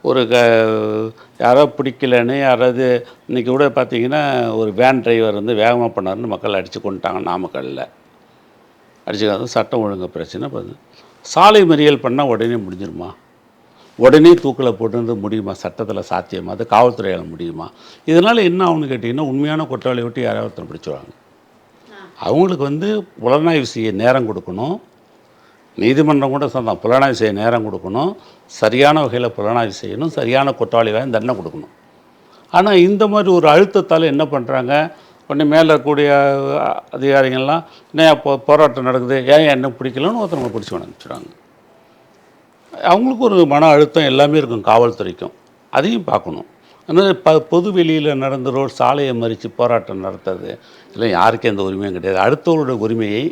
ஒரு யாரோ பிடிக்கலன்னு யாராவது இன்றைக்கி கூட பார்த்திங்கன்னா, ஒரு வேன் டிரைவர் வந்து வேகமாக பண்ணாருன்னு மக்கள் அடித்து கொண்டுட்டாங்க நாமக்கல்லில். அடிச்சுக்காத சட்டம் ஒழுங்கு பிரச்சனை பண்ணுது. சாலை மறியல் பண்ணால் உடனே முடிஞ்சிருமா? உடனே தூக்கில் போட்டு முடியுமா? சட்டத்தில் சாத்தியமா? அது காவல்துறையால் முடியுமா? இதனால் என்ன ஆகுன்னு கேட்டிங்கன்னா, உண்மையான குற்றவாளியை விட்டு யாராவது ஒருத்தர் பிடிச்சிடுவாங்க. அவங்களுக்கு வந்து புலனாய்வு செய்ய நேரம் கொடுக்கணும். நீதிமன்றம் கூட சொன்னால் புலனாய்வு செய்ய நேரம் கொடுக்கணும், சரியான வகையில் புலனாய்வு செய்யணும், சரியான குற்றவாளியாக தண்டனை கொடுக்கணும். ஆனால் இந்த மாதிரி ஒரு அழுத்தத்தால் என்ன பண்ணுறாங்க, உடனே மேலே இருக்கக்கூடிய அதிகாரிகள்லாம் என்ன போராட்டம் நடக்குது, ஏன் என்ன பிடிக்கலன்னு ஒருத்தவங்க பிடிச்சி அனுப்பிச்சிடுவாங்க. அவங்களுக்கு ஒரு மன அழுத்தம் எல்லாமே இருக்கும் காவல்துறைக்கும், அதையும் பார்க்கணும். அதனால் பொது வெளியில் நடந்த சாலையை மறித்து போராட்டம் நடத்துறது இல்லை, யாருக்கும் எந்த உரிமையும் கிடையாது. அடுத்தவருடைய உரிமையை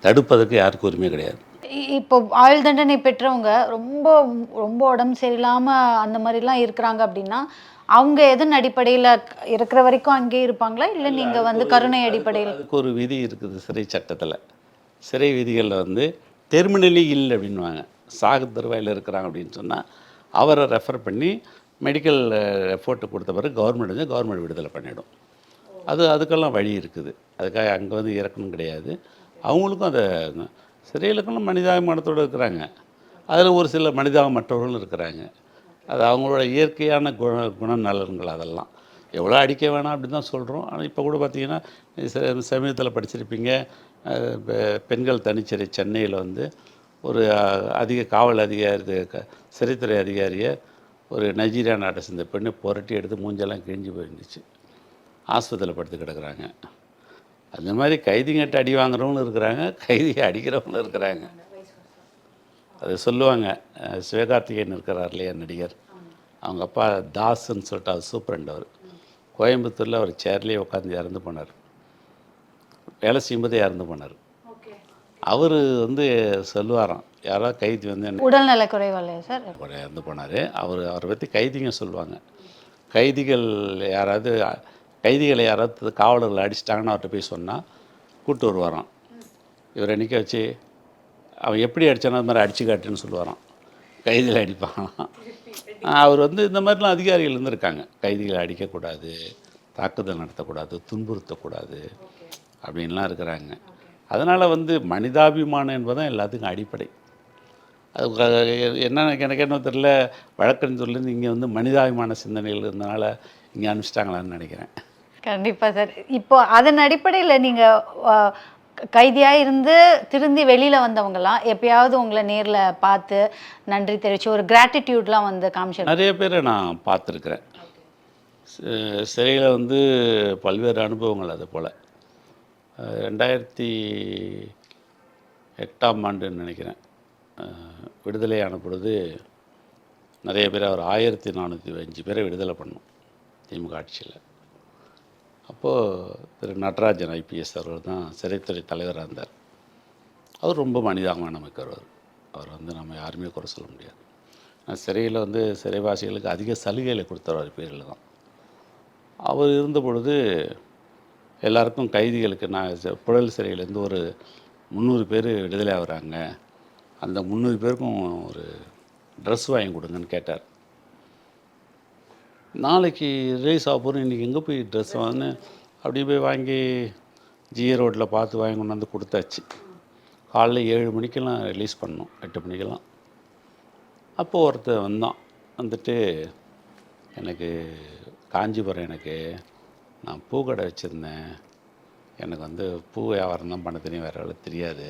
தடுப்பதற்கு யாருக்கும் உரிமை கிடையாது. இப்போ ஆயுள் தண்டனை பெற்றவங்க ரொம்ப ரொம்ப உடம்பு சரியில்லாமல் அந்த மாதிரிலாம் இருக்கிறாங்க அப்படின்னா, அவங்க எதன் அடிப்படையில் இருக்கிற வரைக்கும் அங்கேயே இருப்பாங்களா, இல்லை நீங்கள் வந்து கருணை அடிப்படையில்? அதுக்கு ஒரு விதி இருக்குது சிறை சட்டத்தில். சிறை விதிகளில் வந்து டெர்மினலி இல்லை அப்படின்வாங்க. சாகு தருவாயில் இருக்கிறாங்க அப்படின்னு சொன்னால் அவரை ரெஃபர் பண்ணி மெடிக்கல் எஃபோர்ட்டு கொடுத்த பிறகு கவர்மெண்ட் விடுதலை பண்ணிவிடும். அதுக்கெல்லாம் வழி இருக்குது. அதுக்காக அங்கே வந்து இறக்கணும் கிடையாது. அவங்களுக்கும் அந்த சிறையிலுக்கெல்லாம் மனிதாபிமானத்தோடு இருக்கிறாங்க. அதில் ஒரு சில மனிதாபமற்றவர்களும் இருக்கிறாங்க. அது அவங்களோட இயற்கையான குணநலன்கள். அதெல்லாம் எவ்வளோ அடிக்க வேணாம் அப்படின்னு தான் சொல்கிறோம். ஆனால் இப்போ கூட பார்த்திங்கன்னா, சமீபத்தில் படிச்சிருப்பீங்க, பெண்கள் தனிச்சிறை சென்னையில் வந்து ஒரு காவல் அதிகாரி, சிறைத்துறை அதிகாரியை ஒரு நைஜீரியா நாட்டை சேர்ந்த பெண்ணை புரட்டி எடுத்து மூஞ்செல்லாம் கிழிஞ்சு போயிருந்துச்சு. ஆஸ்பத்திரியில் படுத்து கிடக்குறாங்க. அந்த மாதிரி கைதிங்கிட்ட அடி வாங்குறவங்களும் இருக்கிறாங்க, கைதியை அடிக்கிறவங்களும் இருக்கிறாங்க. அது சொல்லுவாங்க. சிவகார்த்திகேயன் இருக்கிறார் இல்லையா நடிகர், அவங்க அப்பா தாஸ்ன்னு சொல்லிட்டு அவர் சூப்பரண்ட். அவர் கோயம்புத்தூரில் அவர் சேர்லேயே உட்காந்து இறந்து போனார். வேலை செய்யும்போதே இறந்து போனார். அவர் வந்து சொல்லுவாராம், யாராவது கைதி வந்து உடல்நல குறைவாக சார் இறந்து போனார். அவரை பற்றி கைதிங்க சொல்லுவாங்க. கைதிகளை யாராவது காவலர்கள் அடிச்சிட்டாங்கன்னு அவர்கிட்ட போய் சொன்னால் கூப்பிட்டு வருவாராம். இவரை நிற்க வச்சு அவன் எப்படி அடித்தானோ அது மாதிரி அடிச்சு காட்டுன்னு சொல்லுவாராம். கைதிகளை அடிப்பாங்களாம். அவர் வந்து இந்த மாதிரிலாம் அதிகாரிகள் இருந்திருக்காங்க. கைதிகளை அடிக்கக்கூடாது, தாக்குதல் நடத்தக்கூடாது, துன்புறுத்தக்கூடாது அப்படின்லாம் இருக்கிறாங்க. அதனால் வந்து மனிதாபிமானம் என்பதுதான் எல்லாத்துக்கும் அடிப்படை. அது எனக்கு என்ன தெரியல, வழக்கறிஞர்லேருந்து இங்கே வந்து மனிதாபிமான சிந்தனைகள் இருந்தனால இங்கே அனுப்பிச்சிட்டாங்களான்னு நினைக்கிறேன். கண்டிப்பாக சார். இப்போ அதன் அடிப்படையில் நீங்கள் கைதியாக இருந்து திருந்தி வெளியில் வந்தவங்கலாம் எப்பயாவது உங்களை நேரில் பார்த்து நன்றி தெரிவித்து ஒரு கிராட்டிடியூட்லாம் வந்து காமிச்சு நிறைய பேரை நான் பார்த்துருக்குறேன். சிறையில் வந்து பல்வேறு அனுபவங்கள் அது போல். 2008ஆம் ஆண்டுன்னு நினைக்கிறேன், விடுதலையான பொழுது நிறைய பேர், அவர் 1405 பேரை விடுதலை பண்ணோம் திமுக ஆட்சியில். அப்போது திரு நடராஜன் ஐபிஎஸ் அவர்கள் தான் சிறைத்துறை தலைவராக இருந்தார். அவர் ரொம்ப மனிதாபிமானம் மிக்கவர். அவர் வந்து நம்ம யாருமே குறை சொல்ல முடியாது. சிறையில் வந்து சிறைவாசிகளுக்கு அதிக சலுகைகளை கொடுத்தவர் பேரில் தான். அவர் இருந்த பொழுது எல்லாருக்கும் கைதிகளுக்கு, நான் புழல் சிறையிலேருந்து ஒரு 300 பேர் விடுதலை ஆகுறாங்க, அந்த 300 பேருக்கும் ஒரு ட்ரெஸ் வாங்கி கொடுங்கன்னு கேட்டார். நாளைக்கு ரிலீஸ் ஆக போகிறோம், இன்றைக்கி எங்கே போய் ட்ரெஸ் வாங்கினு அப்படி போய் வாங்கி ஜிஏ ரோட்டில் பார்த்து வாங்கி கொண்டாந்து கொடுத்தாச்சு. காலைல 7 மணிக்கெல்லாம் ரிலீஸ் பண்ணோம், 8 மணிக்கெல்லாம். அப்போது ஒருத்தர் வந்தான், வந்துட்டு எனக்கு காஞ்சிபுரம், எனக்கு நான் பூக்கடை வச்சுருந்தேன், எனக்கு வந்து பூ வியாபாரம் தான் பண்ண தெரியும், வேறு வேலை தெரியாது.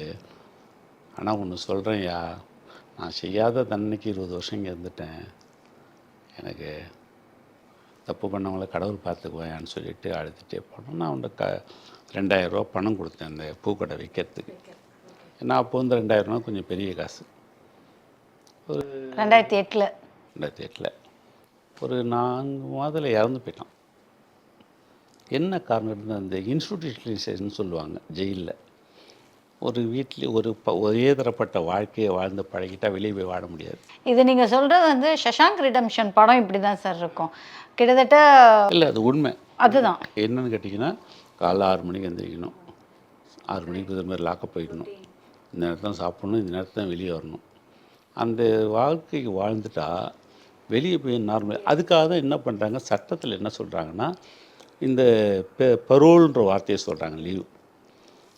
ஆனால் ஒன்று சொல்கிறேன்யா, நான் செய்யாத தண்டனைக்கு 20 வருஷம் இங்கே இருந்துட்டேன், எனக்கு தப்பு பண்ணவங்கள கடவுள் பார்த்துக்குவேன்னு சொல்லிட்டு அழுதுகிட்டே போனோம். நான் அவன்கிட்ட 2000 ரூபா பணம் கொடுத்தேன் அந்த பூக்கடை வைக்கிறதுக்கு. ஏன்னா அப்போ வந்து 2000 ரூபா கொஞ்சம் பெரிய காசு. ஒரு 2008 ஒரு 4 மாதத்தில் இறந்து போயிட்டான். என்ன காரணம் இருந்தால், அந்த இன்ஸ்டிடியூஷனலைசேஷன் சொல்லுவாங்க ஜெயிலில். ஒரு வீட்டில் ஒரே தரப்பட்ட வாழ்க்கையை வாழ்ந்து பழகிட்டால் வெளியே போய் வாழ முடியாது. இது நீங்கள் சொல்கிறது வந்து ஷஷாங்க் ரிடம்ஷன் படம் இப்படி தான் சார் இருக்கும் கிட்டத்தட்ட. இல்லை, அது உண்மை. அதுதான் என்னன்னு கேட்டிங்கன்னா, காலைல 6 மணிக்கு எழுந்திரிக்கணும், 6 மணிக்கு இது மாதிரி லாக்கப் போய்க்கணும், இந்த நேரத்தில் சாப்பிட்ணும், இந்த நேரத்தில் வெளியே வரணும். அந்த வாழ்க்கைக்கு வாழ்ந்துட்டா வெளியே போய் நார்மல். அதுக்காக தான் என்ன பண்ணுறாங்க, சட்டத்தில் என்ன சொல்கிறாங்கன்னா, இந்த பரோல்ன்ற வார்த்தையை சொல்கிறாங்க, லீவ்.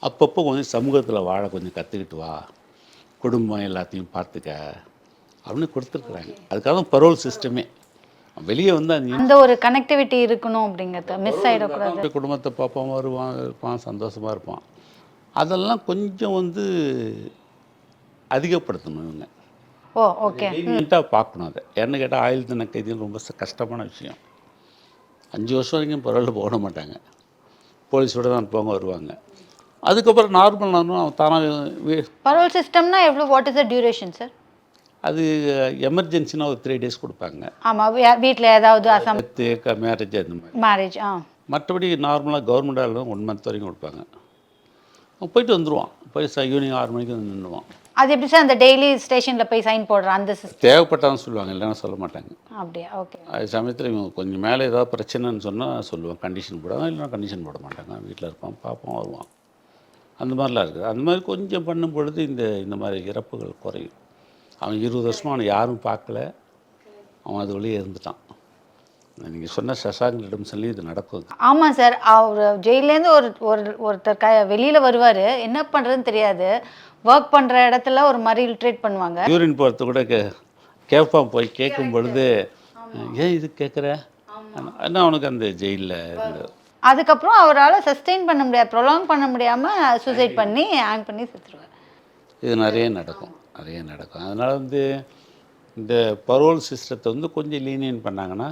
அப்பப்போ கொஞ்சம் சமூகத்தில் வாழ கொஞ்சம் கற்றுக்கிட்டு வா, குடும்பம் எல்லாத்தையும் பார்த்துக்க அப்படின்னு கொடுத்துருக்குறாங்க. அதுக்காக தான் பரோல் சிஸ்டமே. வெளியே வந்து அந்த ஒரு கனெக்டிவிட்டி இருக்கணும் அப்படிங்கிறது மிஸ் ஆகிடக்கூடாது. குடும்பத்தை பார்ப்பான், வருவான், இருப்பான், சந்தோஷமாக இருப்பான். அதெல்லாம் கொஞ்சம் வந்து அதிகப்படுத்தணும் இவங்க. ஓ ஓகே, நீட்டாக பார்க்கணும் அதை. என்ன கேட்டால் ஆயுள் தண்டனை கைதிகள் ரொம்ப கஷ்டமான விஷயம். 5 வருஷம் வரைக்கும் பரவாயில்ல போட மாட்டாங்க, போலீஸோடு தான் இருப்பாங்க, வருவாங்க. அதுக்கப்புறம் நார்மல் அவன் தானாக. பரோல் சிஸ்டம்னா எவ்வளோ, what is the duration sir? அது எமர்ஜென்சினா ஒரு 3 days கொடுப்பாங்க. ஆமாம், வீட்டில் ஏதாவது மேரேஜ் அந்த மாதிரி மேரேஜ். மற்றபடி நார்மலாக கவர்மெண்டாக 1 month வரைக்கும் கொடுப்பாங்க. போயிட்டு வந்துடுவான், போய் ஈவினிங் 6 மணிக்கு வந்து நின்றுவான். அது எப்படி சார் அந்த டெய்லி ஸ்டேஷனில் போய் சைன் போடுற அந்த சிஸ்டம்? தேவைப்பட்டான்னு சொல்லுவாங்க, இல்லைன்னா சொல்ல மாட்டாங்க. அப்படியா, ஓகே. அது சமயத்தில் இவங்க கொஞ்சம் மேலே ஏதாவது பிரச்சனைன்னு சொன்னால் சொல்லுவான், கண்டிஷன் போடுவாங்க, இல்லைன்னா கண்டிஷன் போட மாட்டாங்க. வீட்டில் இருப்பான், பார்ப்பான், வருவான். அந்த மாதிரிலாம் இருக்குது. அந்த மாதிரி கொஞ்சம் பண்ணும் பொழுது இந்த மாதிரி இறப்புகள் குறையும். அவன் 20 வருஷமாக அவனை யாரும் பார்க்கல, அவன் அது வழியே இருந்துட்டான். நீங்கள் சொன்ன ஷஷாங்க் ரிடம்ஷன்லேயும் இது நடக்கும். ஆமாம் சார், அவர் ஜெயிலேருந்து ஒருத்தர் வெளியில் வருவார், என்ன பண்ணுறதுன்னு தெரியாது, ஒர்க் பண்ணுற இடத்துல ஒரு மாதிரி இல்ட்ரேட் பண்ணுவாங்க. யூரின் போகிறது கூட கேட்பான், போய் கேட்கும் பொழுது ஏன் இது கேட்குற என்ன அவனுக்கு அந்த ஜெயிலில் இருந்தது. அதுக்கப்புறம் அவரால் சஸ்டெயின் பண்ண முடியாது, ப்ரொலாங் பண்ண முடியாமல் சூசைட் பண்ணி ஹேங் பண்ணி செத்துருவார். இது நிறைய நடக்கும். அதனால் வந்து இந்த பரோல் சிஸ்டத்தை வந்து கொஞ்சம் லீனியன் பண்ணாங்கன்னா,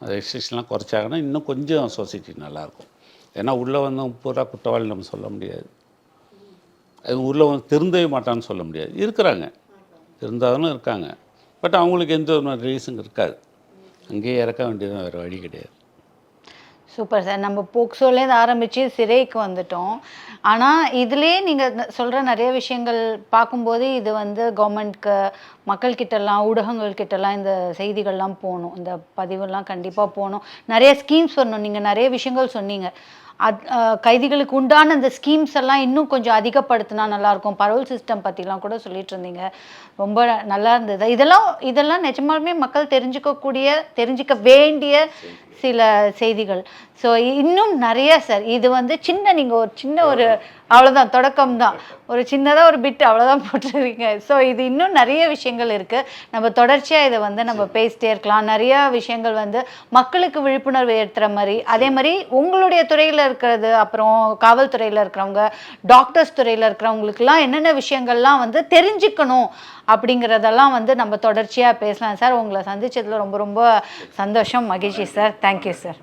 ரெஸ்ட்ரிக்ஷன்லாம் குறைச்சாங்கன்னா இன்னும் கொஞ்சம் சொசைட்டி நல்லாயிருக்கும். ஏன்னா உள்ளே வந்து பூரா குற்றவாளி நம்ம சொல்ல முடியாது, உள்ளே வந்து திருந்தவே மாட்டான்னு சொல்ல முடியாது. இருக்கிறாங்க, திருந்தாலும் இருக்காங்க, பட் அவங்களுக்கு எந்த ஒரு ரீசன் இருக்காது, அங்கேயே இறக்க வேண்டியதுதான், வேறு வழி கிடையாது. சூப்பர் சார், நம்ம போக்சோலேருந்து ஆரம்பித்து சிறைக்கு வந்துட்டோம். ஆனால் இதிலே நீங்கள் சொல்கிற நிறைய விஷயங்கள் பார்க்கும்போது இது வந்து கவர்மெண்ட்க்கு, மக்கள்கிட்டலாம், ஊடகங்கள்கிட்டலாம் இந்த செய்திகள்லாம் போகணும், இந்த பதிவெல்லாம் கண்டிப்பாக போகணும். நிறைய ஸ்கீம்ஸ் வரணும். நீங்கள் நிறைய விஷயங்கள் சொன்னீங்க, கைதிகளுக்கு உண்டான இந்த ஸ்கீம்ஸ் எல்லாம் இன்னும் கொஞ்சம் அதிகப்படுத்தினா நல்லாயிருக்கும். பரோல் சிஸ்டம் பற்றிலாம் கூட சொல்லிட்டு இருந்தீங்க, ரொம்ப நல்லா இருந்தது. இதெல்லாம் நிஜமாலுமே மக்கள் தெரிஞ்சிக்க வேண்டிய சில செய்திகள். ஸோ இன்னும் நிறைய சார், இது வந்து நீங்கள் ஒரு சின்ன ஒரு அவ்வளோதான், தொடக்கம் தான். ஒரு சின்னதாக ஒரு பிட் அவ்வளோதான் போட்டுருக்கீங்க. ஸோ இது இன்னும் நிறைய விஷயங்கள் இருக்குது. நம்ம தொடர்ச்சியாக இதை வந்து நம்ம பேசிட்டே இருக்கலாம். நிறையா விஷயங்கள் வந்து மக்களுக்கு விழிப்புணர்வு ஏற்றுற மாதிரி, அதே மாதிரி உங்களுடைய துறையில் இருக்கிறது, அப்புறம் காவல்துறையில் இருக்கிறவங்க, டாக்டர்ஸ் துறையில் இருக்கிறவங்களுக்குலாம் என்னென்ன விஷயங்கள்லாம் வந்து தெரிஞ்சுக்கணும் அப்படிங்கிறதெல்லாம் வந்து நம்ம தொடர்ச்சியாக பேசலாம் சார். உங்களை சந்திச்சதில் ரொம்ப ரொம்ப சந்தோஷம், மகிழ்ச்சி சார். Thank you sir.